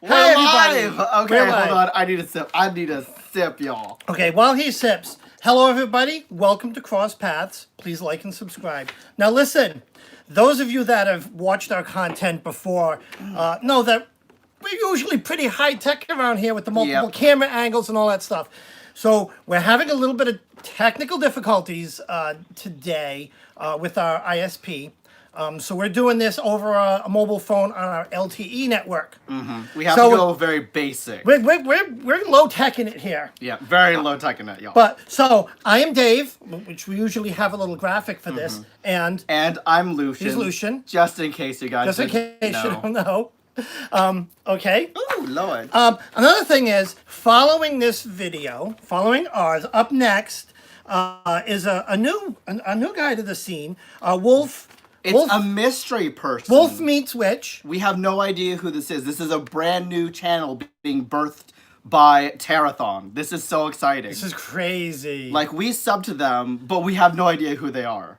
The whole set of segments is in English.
Hi, everybody. live. Okay, hold on. I need a sip. Y'all. Okay, while he sips, hello, everybody. Welcome to Cross Paths. Please like and subscribe. Now, listen, those of you that have watched our content before know that we're usually pretty high-tech around here with the multiple camera angles and all that stuff. So we're having a little bit of technical difficulties today with our ISP. So we're doing this over a mobile phone on our LTE network. We have to go very basic. We're low tech in it here. Yeah, very low tech in it, y'all. But so I am Dave, which we usually have a little graphic for this, and I'm Lucian. he's Lucian. Just in case you guys Just in case you don't know. Okay. Ooh, Lord. Another thing is, following this video, following ours, up next is a new guy to the scene, Wolf. It's a mystery person. Wolf meets Witch. We have no idea who this is. This is a brand new channel being birthed by Terathon. This is so exciting. This is crazy. Like, we sub to them, but we have no idea who they are.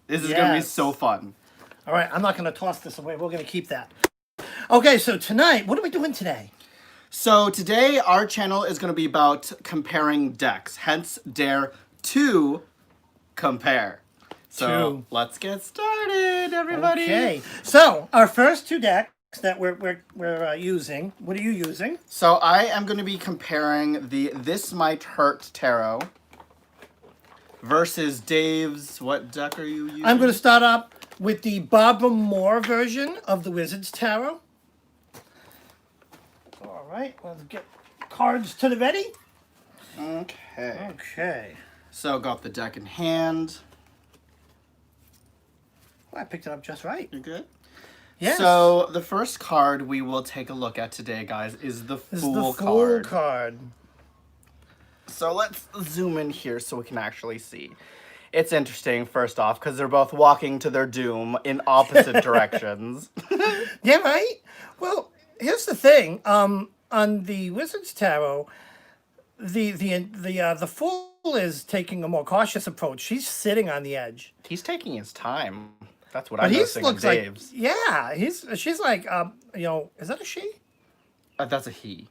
This is going to be so fun. All right, I'm not going to toss this away. We're going to keep that. Okay, so tonight, what are we doing today? So today, our channel is going to be about comparing decks. Hence, Dare to Compare. So let's get started, everybody. Okay. So our first two decks that we're using. What are you using? So I am going to be comparing the This Might Hurt Tarot versus Dave's. What deck are you using? I'm going to start up with the Barbara Moore version of the Wizard's Tarot. All right. Let's get cards to the ready. Okay. Okay. So got the deck in hand. I picked it up just right. You're good? Yes. So, the first card we will take a look at today, guys, is the Fool card. So, let's zoom in here so we can actually see. It's interesting, first off, because they're both walking to their doom in opposite directions. Yeah, right? Well, here's the thing. On the Wizard's Tarot, the Fool is taking a more cautious approach. She's sitting on the edge. He's taking his time. That's what I'm noticing in Dave's. She's like, is that a she? That's a he.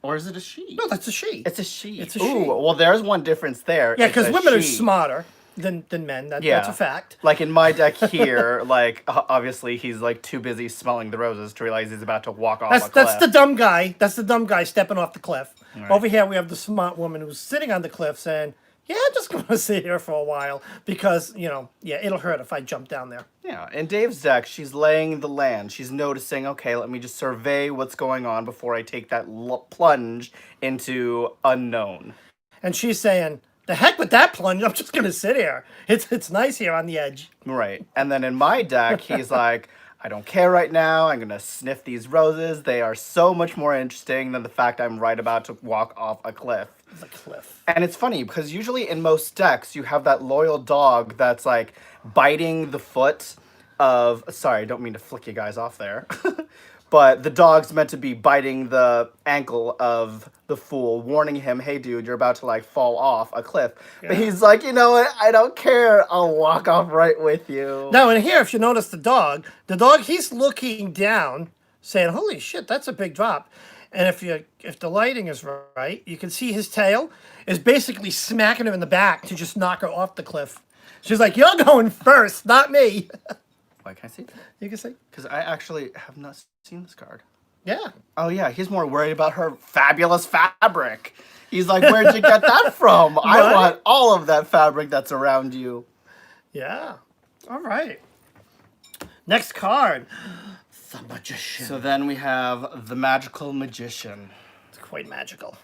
Or is it a she? No, that's a she. It's a she. It's a she. she. Well, there's one difference there. Yeah, because women are smarter than men. That's a fact. Like in my deck here, like, obviously he's like too busy smelling the roses to realize he's about to walk off a cliff. That's the dumb guy. That's the dumb guy stepping off the cliff. Right. Over here we have the smart woman who's sitting on the cliff saying, yeah, I'm just going to sit here for a while because, it'll hurt if I jump down there. Yeah, in Dave's deck, she's laying the land. She's noticing, okay, let me just survey what's going on before I take that plunge into unknown. And she's saying, the heck with that plunge, I'm just going to sit here. It's nice here on the edge. Right, and then in my deck, he's like, I don't care right now. I'm going to sniff these roses. They are so much more interesting than the fact I'm right about to walk off a cliff. The cliff. And it's funny because usually in most decks, you have that loyal dog that's like biting the foot of... Sorry, I don't mean to flick you guys off there. But the dog's meant to be biting the ankle of the Fool, warning him, hey, dude, you're about to like fall off a cliff. Yeah. But he's like, you know what? I don't care. I'll walk off right with you. Now, in here, if you notice the dog, he's looking down saying, holy shit, that's a big drop. And if the lighting is right, you can see his tail is basically smacking her in the back to just knock her off the cliff. She's like, you're going first, not me. Wait, can I see? You can see. Because I actually have not seen this card. Yeah. Oh, yeah, he's more worried about her fabulous fabric. He's like, where'd you get that from? Right? I want all of that fabric that's around you. Yeah. All right. Next card. The Magician. So then we have the Magical Magician. It's quite magical.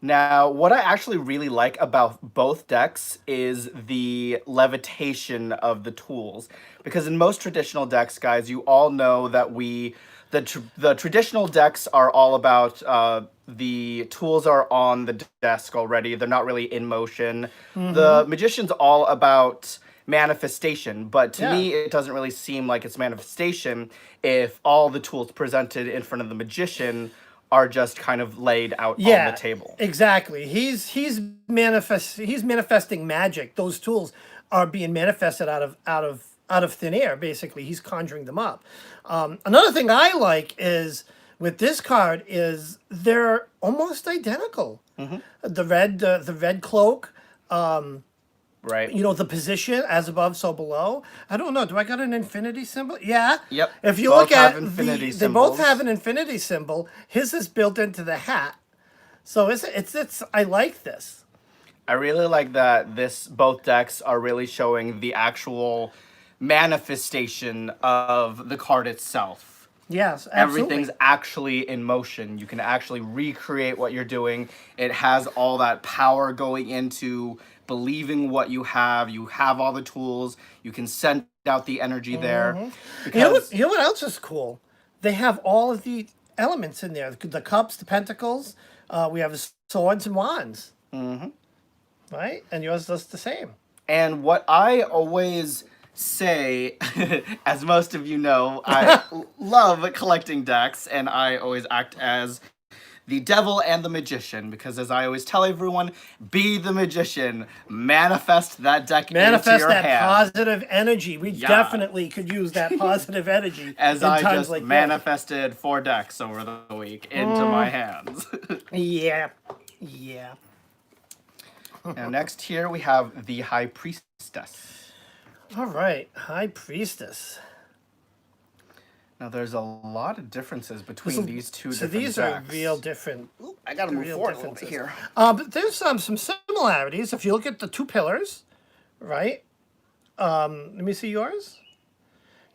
Now, what I actually really like about both decks is the levitation of the tools. Because in most traditional decks, guys, you all know that the traditional decks are all about the tools are on the desk already. They're not really in motion. The Magician's all about manifestation, but to me it doesn't really seem like it's manifestation if all the tools presented in front of the Magician are just kind of laid out on the table. Exactly. He's manifesting magic. Those tools are being manifested out of out of thin air. Basically, he's conjuring them up. Another thing I like is with this card is they're almost identical. The red cloak. Right. You know, the position as above, so below. I don't know. Do I got an infinity symbol? Yeah. Yep. If you Both look at have infinity they both symbols. have an infinity symbol. His is built into the hat. So it's I like this. I really like that both decks are really showing the actual manifestation of the card itself. Yes, absolutely. Everything's actually in motion. You can actually recreate what you're doing. It has all that power going into believing what you have. You have all the tools. You can send out the energy there. You know what else is cool? They have all of the elements in there. The cups, the pentacles. We have the swords and wands. Right? And yours does the same. And what I always say, as most of you know, I love collecting decks, and I always act as the devil and the magician, because as I always tell everyone, be the magician, manifest that deck into Manifest your that hand. positive energy. We definitely could use that positive energy As in I times just like this. manifested 4 decks over the week into my hands. Yeah. Yeah. Now next here we have the High Priestess. All right. High Priestess. Now there's a lot of differences between these two So different these are decks. real different. I gotta move real forward a little bit differences. here. But there's some similarities. If you look at the two pillars, right? Let me see yours.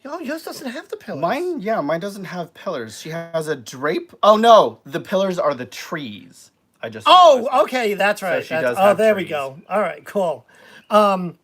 Oh, yours doesn't have the pillars. Mine doesn't have pillars. She has a drape. Oh no, the pillars are the trees. I just realized that. Oh, okay, that's right. she That's, does have there we trees. go. All right, cool. And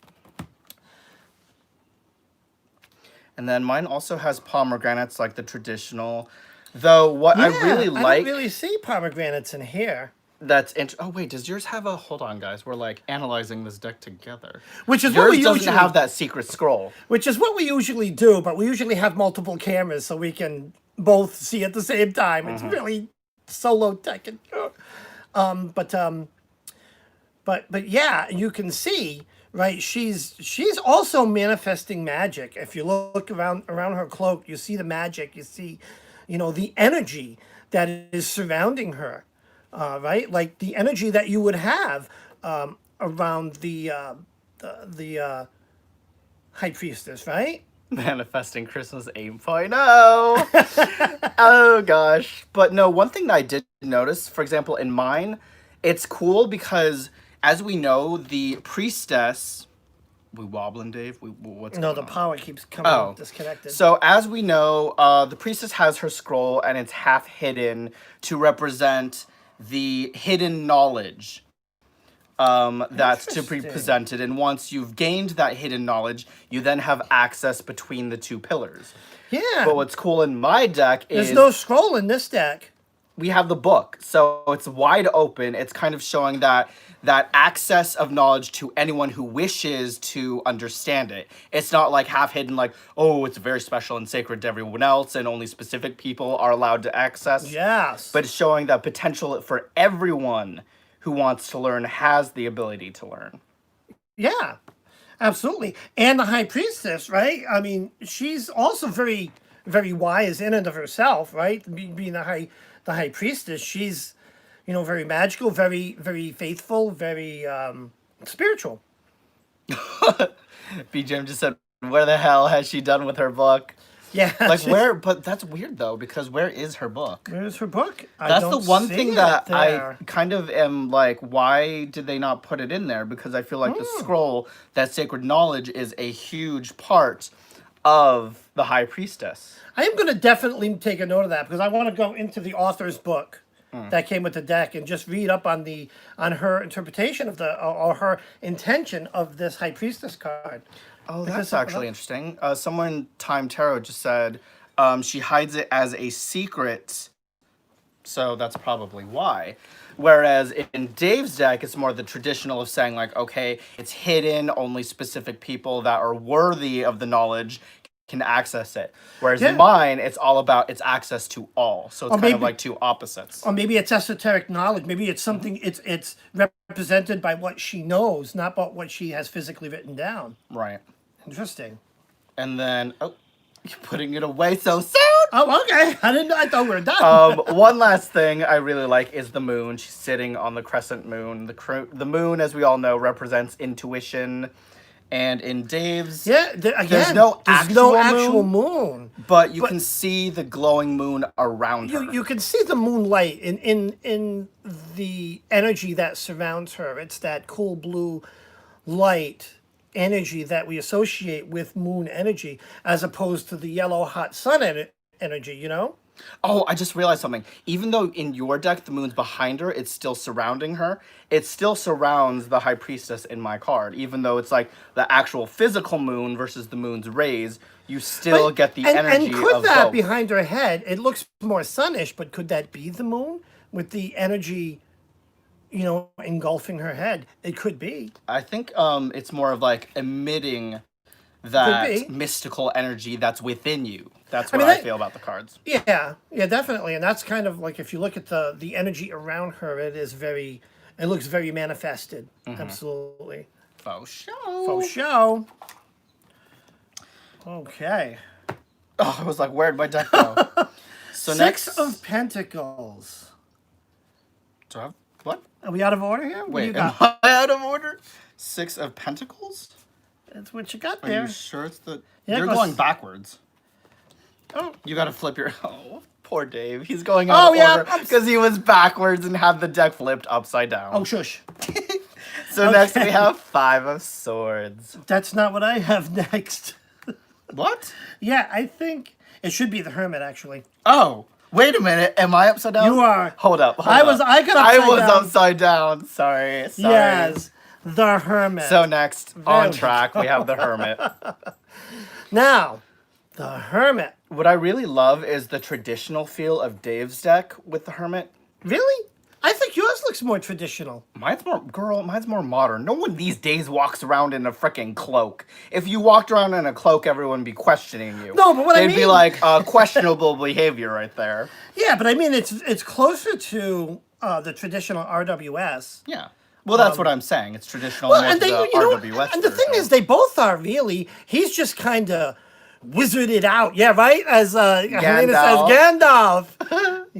then mine also has pomegranates like the traditional. Though what I really I like don't really see pomegranates in here. oh wait, does yours have a hold on guys, we're like analyzing this deck together. Which is what Yours we doesn't usually have that secret scroll. Which is what we usually do, but we usually have multiple cameras so we can both see at the same time. It's really so low tech. But yeah, you can see, right? She's also manifesting magic. If you look around her cloak, you see the magic. You see, the energy that is surrounding her, right? Like the energy that you would have around the High Priestess, right? Manifesting Christmas 8.0. Oh gosh. But no, one thing that I did notice, for example, in mine, it's cool because as we know, the Priestess, we wobbling, Dave? What's No, going the on? power keeps coming disconnected. So as we know, the Priestess has her scroll and it's half hidden to represent the hidden knowledge that's to be Interesting. presented. And once you've gained that hidden knowledge, you then have access between the two pillars. Yeah. But what's cool in my deck is There's no scroll in this deck. we have the book, so it's wide open. It's kind of showing that access of knowledge to anyone who wishes to understand it. It's not like half hidden, like, oh, it's very special and sacred to everyone else and only specific people are allowed to access. Yes. But it's showing that potential for everyone who wants to learn has the ability to learn. Yeah, absolutely. And the High Priestess, right? I mean, she's also very, very wise in and of herself, right? Being the High Priestess, she's, very magical, very, very faithful, very spiritual. BJM just said, where the hell has she done with her book? Yeah. Like where, but that's weird though, because where is her book? Where's her book? That's the one thing that I there. kind of am like, why did they not put it in there? Because I feel like the scroll, that sacred knowledge, is a huge part of the High Priestess. I am going to definitely take a note of that because I want to go into the author's book that came with the deck and just read up on her interpretation of or her intention of this High Priestess card. Oh, Because that's actually interesting. Someone, Time Tarot, just said she hides it as a secret, so that's probably why. Whereas in Dave's deck, it's more the traditional of saying, like, okay, it's hidden, only specific people that are worthy of the knowledge can access it. Whereas mine, it's all about its access to all. So it's kind of like two opposites. Or maybe it's esoteric knowledge. Maybe it's something, it's represented by what she knows, not by what she has physically written down. Right. Interesting. And then, oh, you're putting it away so soon. Oh, okay. I thought we were done. One last thing I really like is the moon. She's sitting on the crescent moon. The moon, as we all know, represents intuition. And in Dave's, yeah, again, there's no actual moon. But you can see the glowing moon around her. You can see the moonlight in the energy that surrounds her. It's that cool blue light energy that we associate with moon energy, as opposed to the yellow hot sun energy. You know. Oh, I just realized something. Even though in your deck the moon's behind her, it's still surrounding her. It still surrounds the High Priestess in my card. Even though it's like the actual physical moon versus the moon's rays, you still get the energy and could of that both. behind her head? It looks more sunnish, but could that be the moon with the energy, engulfing her head? It could be. I think it's more of like emitting that mystical energy that's within you. That's what I feel about the cards. Yeah, definitely. And that's kind of like, if you look at the energy around her, it looks very manifested. Absolutely. Faux show. Faux show. Okay. Oh, I was like, where'd my deck go? So Six next of Pentacles. Do I have what? Are we out of order here? What do you Wait, am got? I out of order? Six of Pentacles? That's what you got Are there. you sure it's the... Yeah, You're going backwards. Oh, You gotta flip your... Oh, poor Dave. He's going out of order because he was backwards and had the deck flipped upside down. oh, shush. So next we have Five of Swords. That's not what I have next. What? Yeah, I think it should be the Hermit, actually. Oh, wait a minute. Am I upside down? You are. Hold up. I got upside down. Sorry. Yes, the Hermit. So next, on track, we have the Hermit. Now, the Hermit. What I really love is the traditional feel of Dave's deck with the Hermit. Really? I think yours looks more traditional. Mine's more modern. No one these days walks around in a freaking cloak. If you walked around in a cloak, everyone would be questioning you. No, but They'd be like, questionable behavior right there. Yeah, but I mean, it's closer to the traditional RWS. Yeah. Well, that's what I'm saying. It's traditional And the RWS. and the thing is, they both are really. He's just kind of wizarded out. Yeah, right? As Helena says, Gandalf.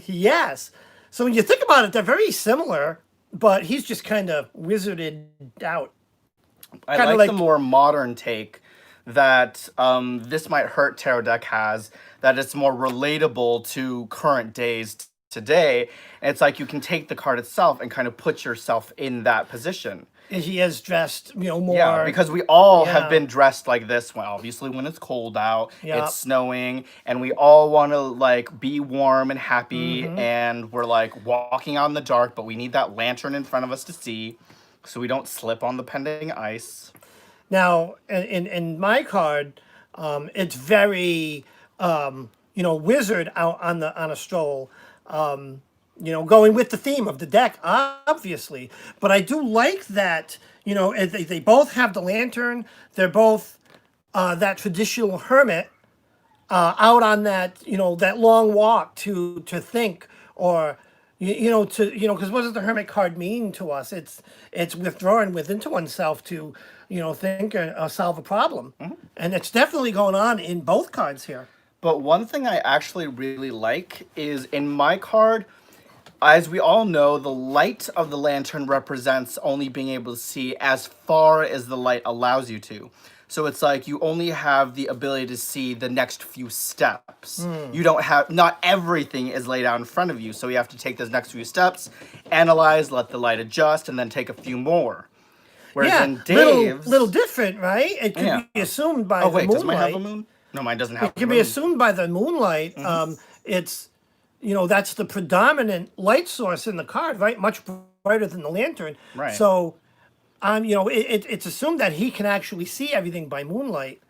Yes. So when you think about it, they're very similar, but he's just kind of wizarded out. I like the more modern take that This Might Hurt tarot deck has, that it's more relatable to current days today. And it's like you can take the card itself and kind of put yourself in that position. He is dressed, more. Yeah, because we all have been dressed like this. Well, obviously, when it's cold out, Yep. it's snowing, and we all want to like be warm and happy, and we're like walking out in the dark, but we need that lantern in front of us to see, so we don't slip on the pending ice. Now, in my card, it's very, wizard out on a stroll. Going with the theme of the deck, obviously. But I do like that, they both have the lantern. They're both that traditional hermit out on that, that long walk to think, or, because what does the hermit card mean to us? It's withdrawing within to oneself to, think or solve a problem. And it's definitely going on in both cards here. But one thing I actually really like is in my card, as we all know, the light of the lantern represents only being able to see as far as the light allows you to. So it's like you only have the ability to see the next few steps. You don't have, not everything is laid out in front of you. So you have to take those next few steps, analyze, let the light adjust, and then take a few more. Whereas in Dave's... little different, right? It could be assumed by the moonlight. Does mine have a moon? No, mine doesn't have a moon. It can be assumed by the moonlight. It's, that's the predominant light source in the card, right? Much brighter than the lantern. Right. So, it's assumed that he can actually see everything by moonlight.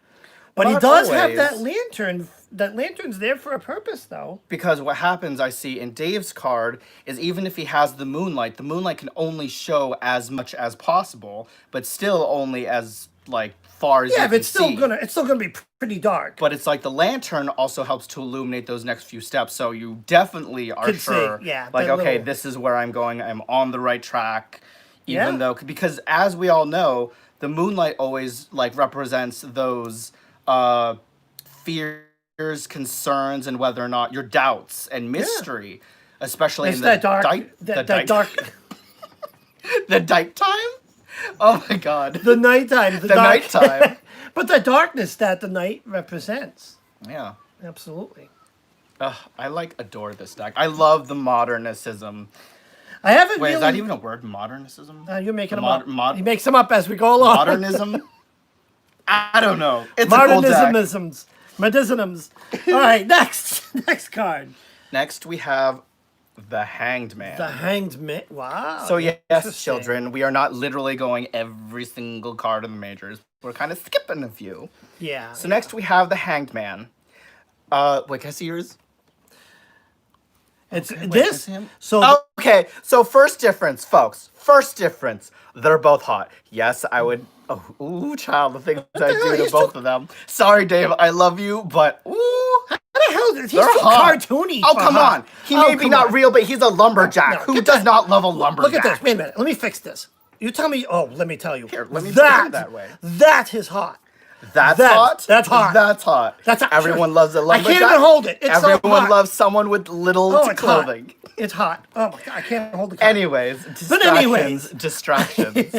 But he Not does have always. that lantern. That lantern's there for a purpose, though. Because what happens, I see, in Dave's card is even if he has the moonlight can only show as much as possible, but still only as, far as you can but it's still see. it's still gonna be pretty dark. But it's like the lantern also helps to illuminate those next few steps, so you definitely are Could sure. see, yeah, Like, that okay, little- this is where I'm going. I'm on the right track. Even Yeah. though, because as we all know, the moonlight always represents those fears, concerns, and whether or not your doubts and mystery, especially It's in that dark, the dark, the night time. Oh my god, the nighttime, the the dark, nighttime. but the darkness that the night represents. Yeah. Absolutely. I adore this deck. I love the modernicism. I haven't Wait, really. is that even a word? Modernicism? You're making The them up. He makes them up as we go along. Modernism? I don't know. It's a cool deck. Modernismisms. Medicinums. All right, next card. Next, we have the Hanged Man. The Hanged Man. Wow. So yes, interesting. children, we are not literally going every single card in the majors. We're kind of skipping a few. Yeah. So next we have the Hanged Man. Wait, can I see yours? It's Okay, wait, this. can I see him? So Okay, so first difference, folks. First difference. They're both hot. Yes, I would. Oh, ooh, child, the things I hell? do to He's both of them. Sorry, Dave, I love you, but ooh. what the hell? He's They're too hot. cartoony. Oh, for come hot. on. He Oh, may be come not on. real, but he's a lumberjack. No, Who get does that- not love a lumberjack? Look at this. Wait a minute. Let me fix this. You tell me. Oh, let me tell you. Here, let me that, put it that way. That is hot. That's That- hot. that's hot. That's hot. That's hot. Everyone loves a I lumberjack. can't even hold it. It's so Everyone hot. loves someone with little Oh, to it's hot. clothing. It's hot. Oh my god, I can't hold the card. Anyways, But anyways. distractions.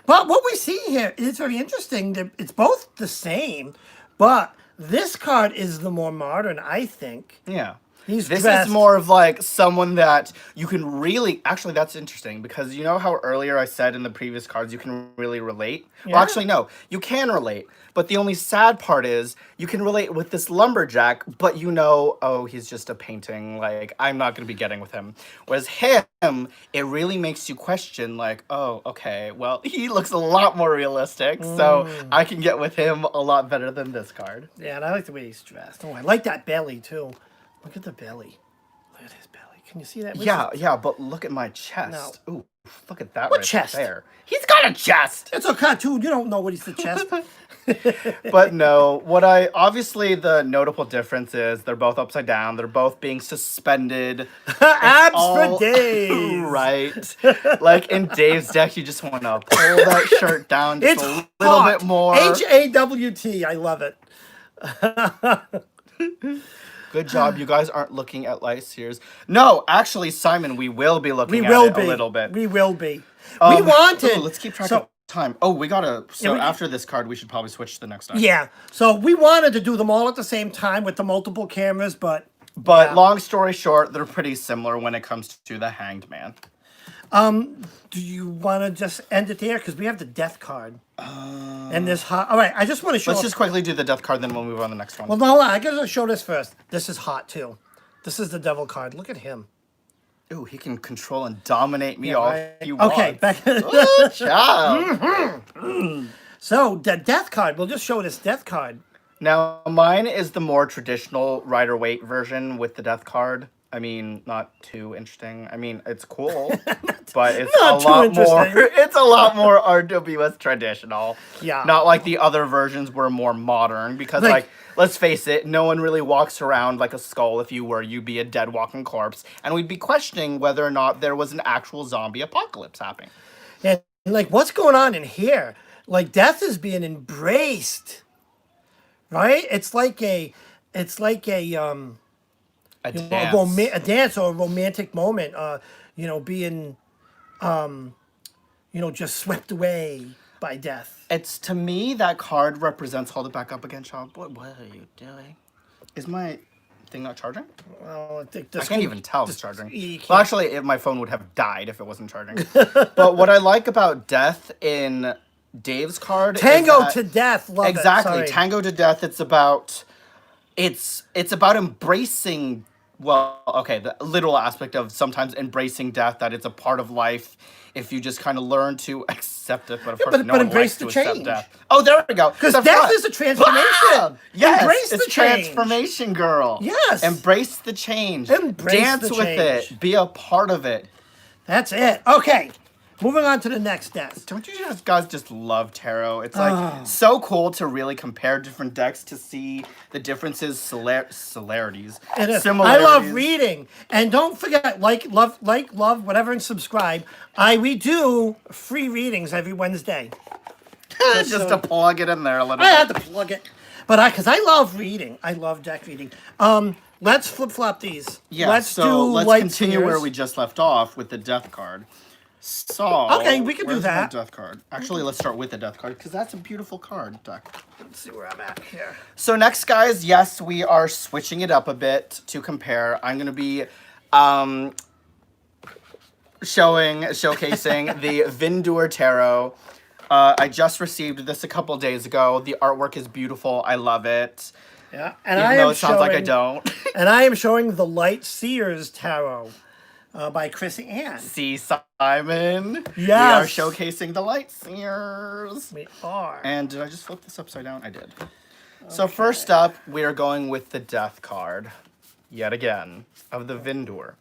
But what we see here is very interesting. It's both the same, but this card is the more modern, I think. Yeah. He's This dressed- is more of like someone that you can really actually that's interesting because you know how earlier I said in the previous cards you can really relate? Yeah. Well actually no, you can relate. But the only sad part is you can relate with this lumberjack, but you know, oh, he's just a painting, like I'm not gonna be getting with him. Whereas him, it really makes you question, like, oh, okay, well, he looks a lot more realistic, so I can get with him a lot better than this card. Yeah, and I like the way he's dressed. Oh, I like that belly too. Look at the belly. Look at his belly. Can you see that? Yeah, but look at my chest. Ooh, look at that What right chest? there. He's got a chest! It's a cartoon. You don't know what he's the chest. But no, obviously the notable difference is they're both upside down. They're both being suspended. Abs all- for days. Right. Like in Dave's deck, you just want to pull that shirt down just It's a little hot. bit more. HAWT. I love it. Good job. You guys aren't looking at light sears. No, actually, Simon, we will be looking We at will it be. a little bit. We will be. We wanted. Ooh, let's keep track so, of time. Oh, we gotta. So we- after this card, we should probably switch to the next deck. Yeah. So we wanted to do them all at the same time with the multiple cameras, but But yeah. long story short, they're pretty similar when it comes to the Hanged Man. do you want to just end it there? Because we have the death card. And this hot. All right. I just want to show. Let's just quickly do the death card, then we'll move on to the next one. Well, no, I gotta show this first. This is hot too. This is the devil card. Look at him. Ooh, he can control and dominate me Yeah, all right. he wants. Okay, back. Good job. So the death card. We'll just show this death card. Now, mine is the more traditional Rider-Waite version with the death card. I mean, not too interesting. I mean, it's cool, but it's Not a too lot interesting. more. It's a lot more RWS traditional. Yeah. Not like the other versions were more modern because, like, let's face it, no one really walks around like a skull. If you were, you'd be a dead walking corpse, and we'd be questioning whether or not there was an actual zombie apocalypse happening. And like, what's going on in here? Like, death is being embraced, right? It's like a A you know, dance. a dance or a romantic moment. Being, just swept away by death. It's to me that card represents. Hold it back up again, Sean. What are you doing? Is my thing not charging? Well, I can't even tell if it's charging. you can't. Well, actually, my phone would have died if it wasn't charging. But what I like about death in Dave's card, Tango is that, to death. Love exactly, it. Sorry. Tango to death. It's about embracing. Well, okay, the literal aspect of sometimes embracing death, that it's a part of life if you just kind of learn to accept it. But of course, but no one embrace likes the to accept change. death. Oh, there we go. Because The death front. is a transformation. Yes, Embrace it's the change. transformation, girl. Yes. Embrace the change. Embrace Dance the with change. it. Be a part of it. That's it. Okay. Moving on to the next death. Don't you guys just love tarot? It's like so cool to really compare different decks to see the differences, similarities. It is. I similarities. love reading. And don't forget, love, whatever, and subscribe. We do free readings every Wednesday. Just to plug it in there a little I bit. had to plug it. But because I love reading. I love deck reading. Let's flip-flop these. Yeah, let's let's continue Seers. where we just left off with the death card. So, Okay, we can do where's that. my death card? Actually, let's start with the death card because that's a beautiful card deck. Let's see where I'm at here. So next, guys, yes, we are switching it up a bit to compare. I'm gonna be showcasing the Vindur Tarot. I just received this a couple days ago. The artwork is beautiful. I love it. Yeah, and Even though it sounds like I don't. And I am showing the Light Seers Tarot by Chrissy Ann. See, Simon. Yes. We are showcasing the Light Seers. We are. And did I just flip this upside down? I did. Okay. So first up, we are going with the Death card, yet again, of the Vindur.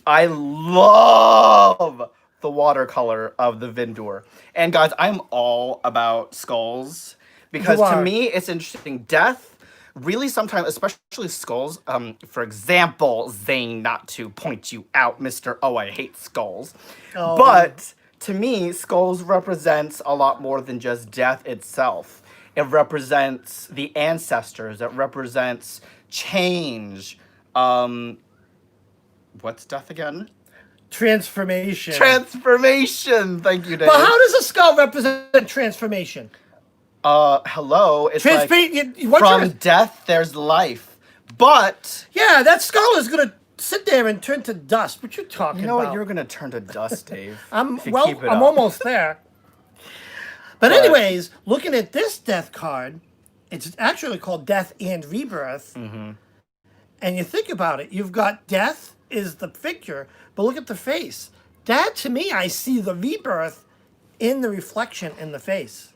I love the watercolor of the Vindur. And guys, I'm all about skulls. Because to me, it's interesting. Death, really sometimes, especially skulls, for example, Zane, not to point you out, Mr. Oh, I hate skulls. Oh. But to me, skulls represents a lot more than just death itself. It represents the ancestors. It represents change. What's death again? Transformation. Transformation. Thank you, Dave. But how does a skull represent transformation? Hello. It's from death, there's life. But yeah, that skull is gonna sit there and turn to dust. What you talking about? You know what? You're gonna turn to dust, Dave. I'm almost there. But anyways, looking at this death card, it's actually called Death and Rebirth. Mm-hmm. And you think about it, you've got death is the figure, but look at the face. That, to me, I see the rebirth in the reflection in the face.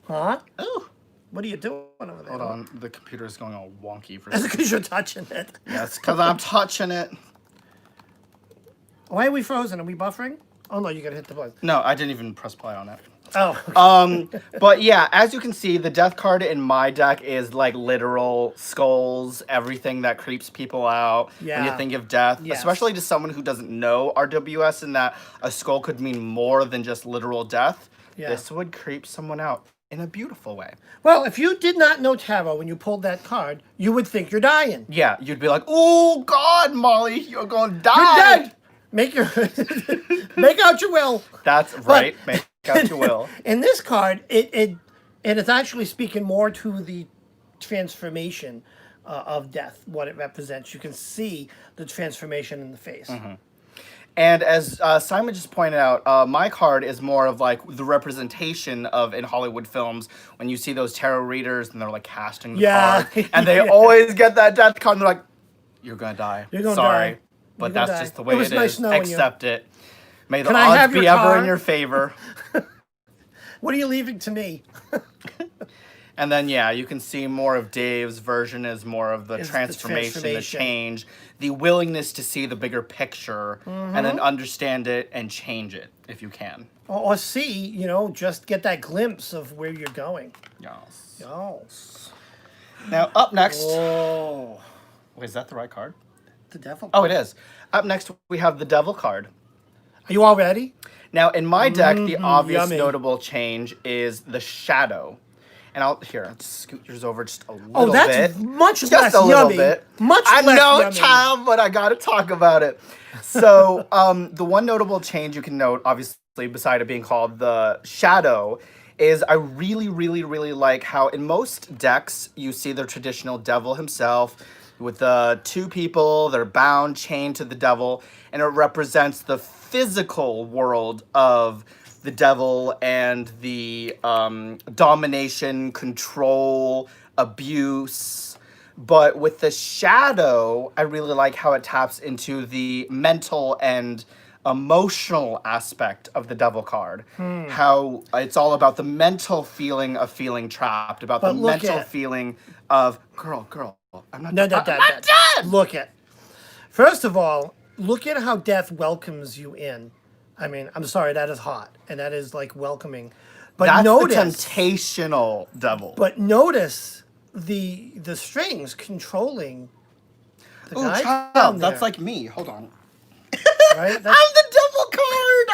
Huh? Oh, what are you doing over there? Hold on, the computer is going all wonky for. That's because you're touching it. Yes, because I'm touching it. Why are we frozen? Are we buffering? Oh no, you gotta hit the button. No, I didn't even press play on it. Oh. But yeah, as you can see, the death card in my deck is like literal skulls, everything that creeps people out when you think of death, especially to someone who doesn't know RWS, and that a skull could mean more than just literal death. Yeah. This would creep someone out in a beautiful way. Well, if you did not know tarot when you pulled that card, you would think you're dying. Yeah, you'd be like, "Oh God, Molly, you're going to die. You're dead. Make out your will." That's right. Make out your will. In this card, it is actually speaking more to the transformation of death, what it represents. You can see the transformation in the face. Mm-hmm. And as Simon just pointed out, my card is more of like the representation of in Hollywood films when you see those tarot readers and they're like casting the card, and they always get that death card. And they're like, "You're gonna die. You're gonna Sorry, die. But that's just the way it is. Accept it. May the Can odds be ever in your favor." What are you leaving to me? And then, yeah, you can see more of Dave's version is more of the transformation, the change, the willingness to see the bigger picture, and then understand it and change it if you can. Or see, just get that glimpse of where you're going. Yes. Yes. Now, up next. Oh. Wait, is that the right card? The devil card. Oh, it is. Up next, we have the devil card. Are you all ready? Now, in my deck, the obvious notable change is the shadow. And I'll scoot yours over just a little bit. Oh, that's much just less a little yummy. bit. Much I less know, yummy. child, but I gotta talk about it. So, the one notable change you can note, obviously, beside it being called the shadow, is I really, really, really like how in most decks you see the traditional devil himself with the two people that are bound, chained to the devil, and it represents the physical world of the devil and the domination, control, abuse. But with the shadow, I really like how it taps into the mental and emotional aspect of the devil card. How it's all about the mental feeling of feeling trapped, about the mental feeling of, girl, I'm not dead. Look at. First of all, look at how death welcomes you in. I mean, I'm sorry, that is hot. And that is like welcoming. But that's notice the temptational devil. But notice the strings controlling the guy down there. That's like me. Hold on. Right? I'm the devil card.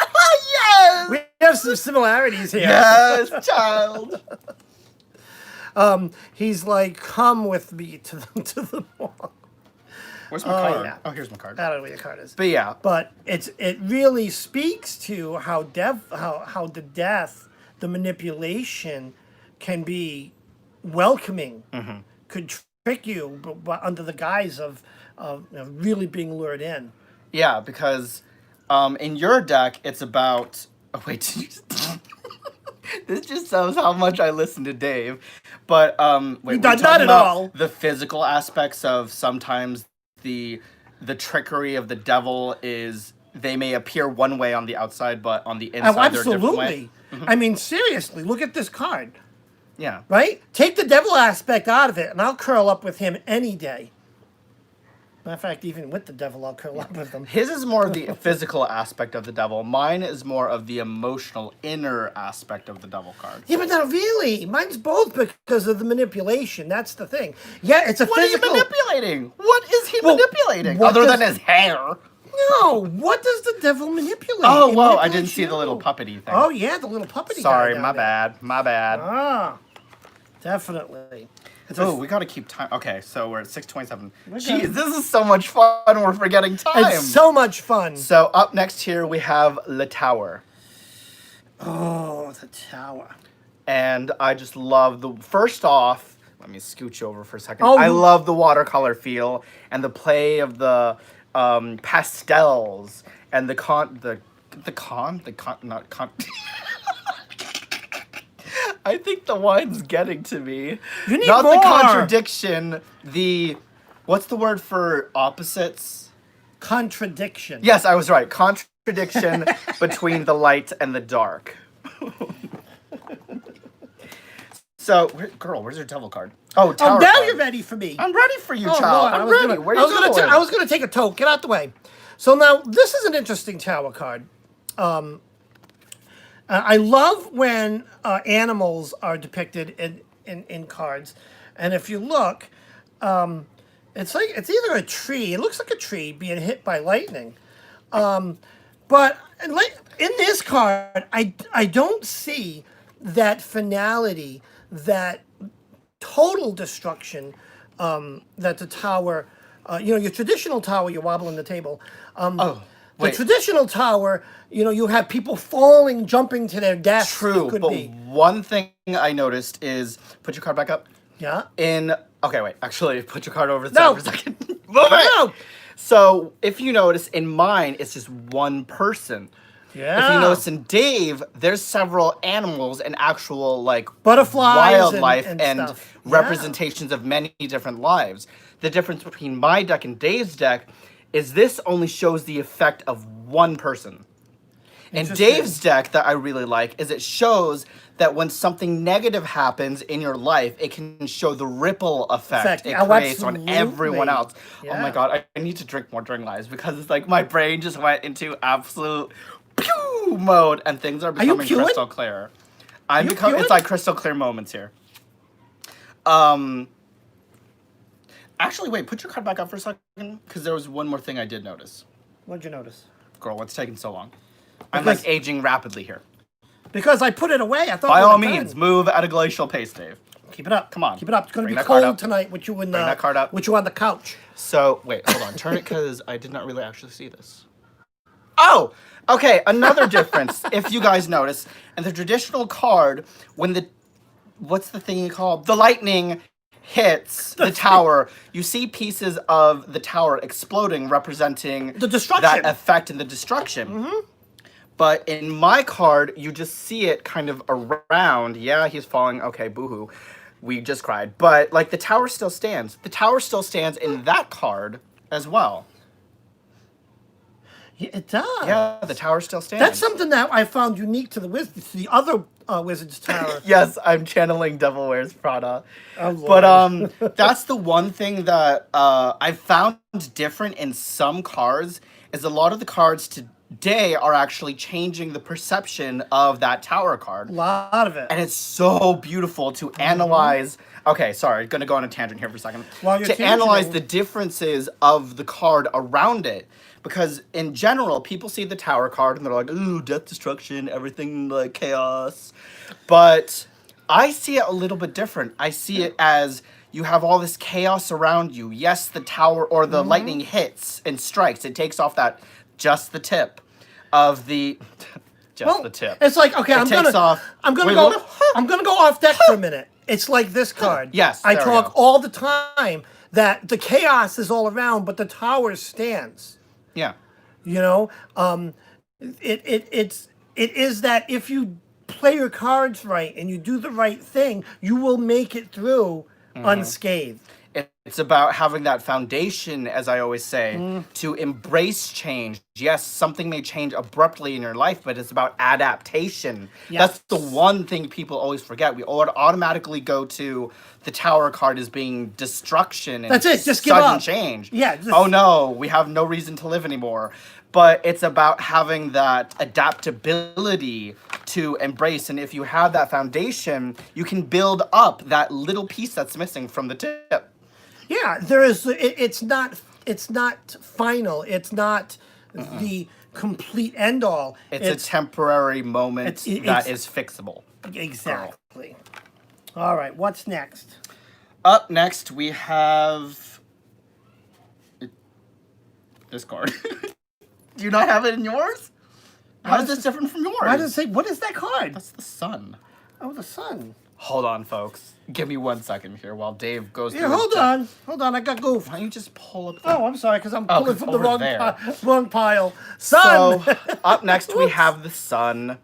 Yes. We have some similarities here. Yes, child. He's like, come with me to the mall. Where's my card? yeah. Oh, here's my card. I don't know where your card is. But yeah, But it really speaks to how how the death, the manipulation, can be welcoming, could trick you, but under the guise of really being lured in. yeah, because in your deck, it's about. Oh wait, did you this just shows how much I listen to Dave. But wait, Not we're talking at about all. the physical aspects of sometimes the trickery of the devil is they may appear one way on the outside, but on the inside Oh, they're a different way. absolutely. I mean, seriously, look at this card, Yeah. right? Take the devil aspect out of it, and I'll curl up with him any day. Matter of fact, even with the devil, I'll curl up with him. His is more of the physical aspect of the devil. Mine is more of the emotional inner aspect of the devil card. Yeah, but not really. Mine's both because of the manipulation. That's the thing. Yeah, it's a What physical. are you manipulating? What is he Well, manipulating? what Other does- than his hair. No, what does the devil manipulate? Oh, It whoa, I manipulates didn't see the you. little puppety thing. Oh yeah, the little puppety. Sorry, guy my down there. bad. My bad. Ah, definitely. It's Oh, we gotta keep time. Okay, so we're at 6:27. Okay. Jeez, this is so much fun. We're forgetting time. It's so much fun. So up next here we have Le Tower, Oh, the tower. and I just love the. First off, let me scooch over for a second. Oh, I you- love the watercolor feel and the play of the pastels and the not con. I think the wine's getting to me. You need Not more. the contradiction. The what's the word for opposites? Contradiction. Yes, I was right. Contradiction between the light and the dark. So, girl, where's your devil card? Oh, tower Oh, now card. you're ready for me. I'm ready for you, Oh, child. Lord, I'm ready. Where are you going? I was gonna take a toke. Get out the way. So now this is an interesting tower card. I love when animals are depicted in cards, and if you look, it's like it's either a tree. It looks like a tree being hit by lightning, but in this card, I don't see that finality, that total destruction that the tower, your traditional tower, you're wobbling the table. Oh, The wait. traditional tower, you have people falling, jumping to their deaths. True, It could but be. one thing I noticed is put your card back up. Yeah. Okay, wait. Actually, put your card over the No. side for a second. Move it. No. So, if you notice, in mine, it's just one person. Yeah. If you notice in Dave, there's several animals and actual like Butterflies wildlife and and stuff. Yeah. representations of many different lives. The difference between my deck and Dave's deck is this only shows the effect of one person. And Interesting. Dave's deck that I really like is it shows that when something negative happens in your life, it can show the ripple effect it Oh, creates on everyone absolutely. else. Oh Yeah. my god, I need to drink more during lives because it's like my brain just went into absolute pew mode and things are you becoming queuing? crystal clear. You It's queuing? like crystal clear moments here. Actually, wait, put your card back up for a second because there was one more thing I did notice. What'd you notice? Girl, what's taking so long? I'm Because- like aging rapidly here. Because I put it away. I thought. By we all were done. means, move at a glacial pace, Dave. Keep it up. Come on. Keep it up. It's gonna Bring be that card cold up. tonight with you in Bring that card up. with you on the couch. So, wait, hold on. Turn it because I did not really actually see this. Oh! Okay, another difference, if you guys notice, in the traditional card, when what's the thing called? The lightning hits the tower, you see pieces of the tower exploding, representing The destruction. that effect and the destruction. But in my card, you just see it kind of around. Yeah, he's falling. Okay, boohoo. We just cried. But, like, the tower still stands. The tower still stands in that card as well. Yeah, it does. Yeah, the tower still stands. That's something that I found unique to the Wizards, to the other Wizards Tower. Yes, I'm channeling Devil Wears Prada. Oh, Lord. But that's the one thing that I found different in some cards is a lot of the cards today are actually changing the perception of that tower card. A lot of it. And it's so beautiful to analyze. Okay, sorry, gonna go on a tangent here for a second. While you're To analyze tangenting- the differences of the card around it. Because in general, people see the tower card and they're like, ooh, death, destruction, everything like chaos. But I see it a little bit different. I see it as you have all this chaos around you. Yes, the tower or the lightning hits and strikes. It takes off that just the tip of the just the tip. It's like, okay, It I'm takes gonna, off. I'm gonna Wait, go, what? I'm gonna go off deck for a minute. It's like this card. Yes, I there we talk go. all the time that the chaos is all around, but the tower stands. Yeah. You know, it is that if you play your cards right and you do the right thing, you will make it through unscathed. It's about having that foundation, as I always say, to embrace change. Yes, something may change abruptly in your life, but it's about adaptation. Yes. That's the one thing people always forget. We automatically go to the tower card as being destruction and That's it, just give sudden up. change. Yeah, just- Oh no, we have no reason to live anymore. But it's about having that adaptability to embrace. And if you have that foundation, you can build up that little piece that's missing from the tip. Yeah, there is. It's not. It's not final. It's not the complete end all. It's a temporary moment that it's- is fixable. Exactly. All right. What's next? Up next, we have this card. Do you not have it in yours? How is this different from yours? Why does it say? What is that card? That's the sun. Oh, the sun. Hold on, folks. Give me 1 second here while Dave goes Yeah, through his hold deck. on. Hold on. I got goof. Why don't you just pull up the... Oh, I'm sorry, because I'm Oh, pulling 'cause from the over wrong there. wrong pile. Sun. So, up next we Whoops. have the sun,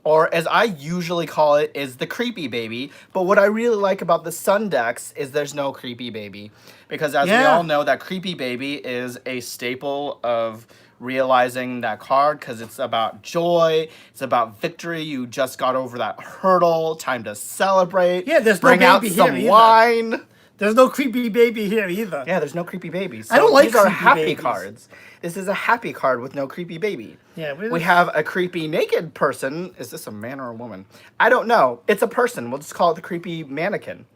or as I usually call it, is the creepy baby. But what I really like about the sun decks is there's no creepy baby. Because as we Yeah. all know, that creepy baby is a staple of realizing that card because it's about joy, it's about victory. You just got over that hurdle, time to celebrate. Yeah, there's no bring out baby some here either. wine. There's no creepy baby here either. Yeah, there's no creepy babies. I don't like these are creepy happy babies. cards. This is a happy card with no creepy baby. Yeah, we have a creepy naked person. Is this a man or a woman? I don't know. It's a person. We'll just call it the creepy mannequin.